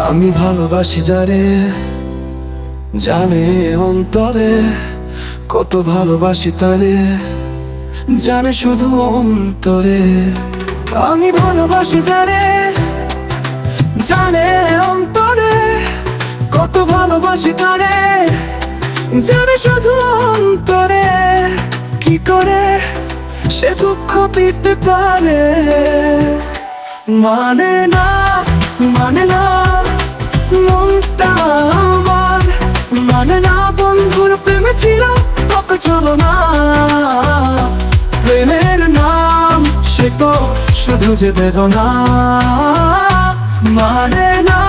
আমি ভালোবাসি যারে, জানে অন্তরে কত ভালোবাসি তারে, জানে শুধু অন্তরে। আমি ভালোবাসি যারে, জানে অন্তরে কত ভালোবাসি তারে, জানে শুধু অন্তরে। কি করে সে দুঃখ দিতে পারে, মানে না মানে না মনটা আমার, মানে না বন্ধুর প্রেমে ছিল কত চলো না। প্রেমের নাম সে তো শুধু যে বেদনা, মানে না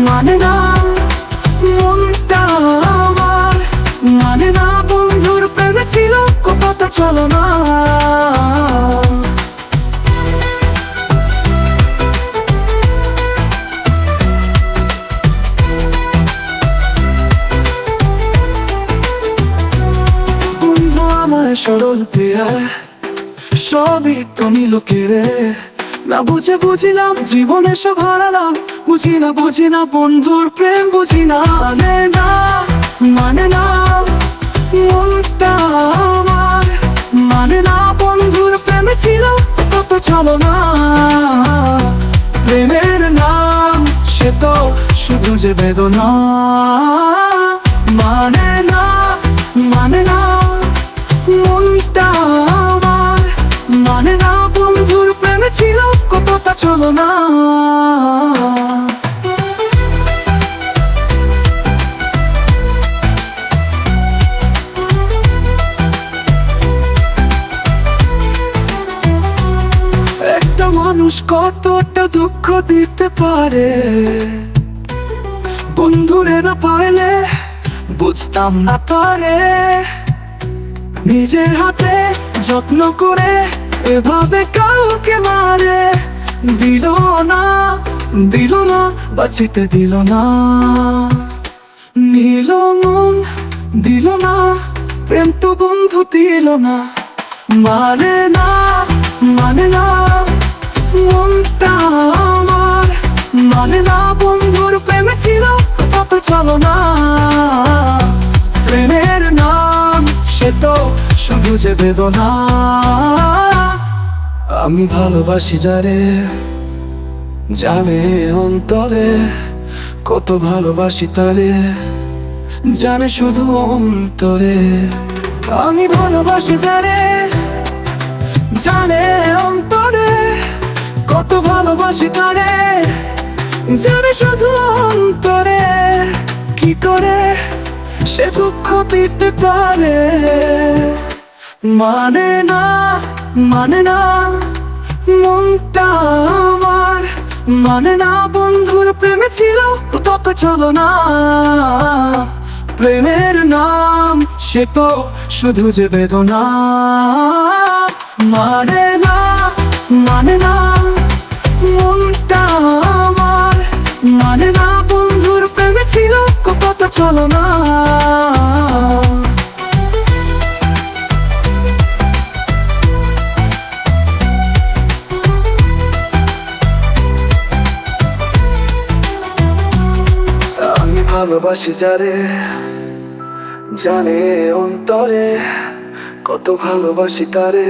মানে না মনটা আমার, মানে না বন্ধুর প্রেমে ছিল কত চলো না। সরল প্রিয়া সবই তুমি লোকেরে, না বুঝে বুঝিলাম জীবনে সব হারালাম, বুঝি না বন্ধুর প্রেম বুঝি না। মানে না মানে না মনটা আমার, মানে না বন্ধুর প্রেমে ছিল কত চলো না। প্রেমের নাম সে তো শুধু যে বেদনা, মানে না মানে না মনটা আমার, মানে না বন্ধুর প্রেমে ছিল কতটা চলো না। একটা মানুষ কতটা দুঃখ দিতে পারে, বন্ধুরে না পাইলে বুঝতাম না তারে। নিজের হাতে যত্ন করে এভাবে কাউকে মারে, দিল না বাঁচিতে দিল না। নিল মন দিল না, প্রেম তো বন্ধু দিল না। মানে না মানে না মনটা আমার, মানে না বন্ধুর প্রেমে ছিল কত চলো না। প্রেমের নাম সে তো শুধু যে বেদনা। আমি ভালোবাসি যারে, জানে অন্তরে কত ভালোবাসি তারে, জানে শুধু অন্তরে। আমি ভালোবাসি যারে, জানে অন্তরে কত ভালোবাসি তারে, জানে শুধু অন্তরে। কি করে সে দুঃখ দিতে পারে, মানে না মানে না মনটা আমার, মানে না বন্ধুর প্রেমে ছিল কত চলো না। প্রেমের নাম সে তো শুধু যে বেদনা, মানে না মানে না মনটা আমার, মানে না বন্ধুর প্রেমে ছিল কত চলো না। আমি ভালোবাসি যারে, জানে অন্তরে কত ভালোবাসি তারে,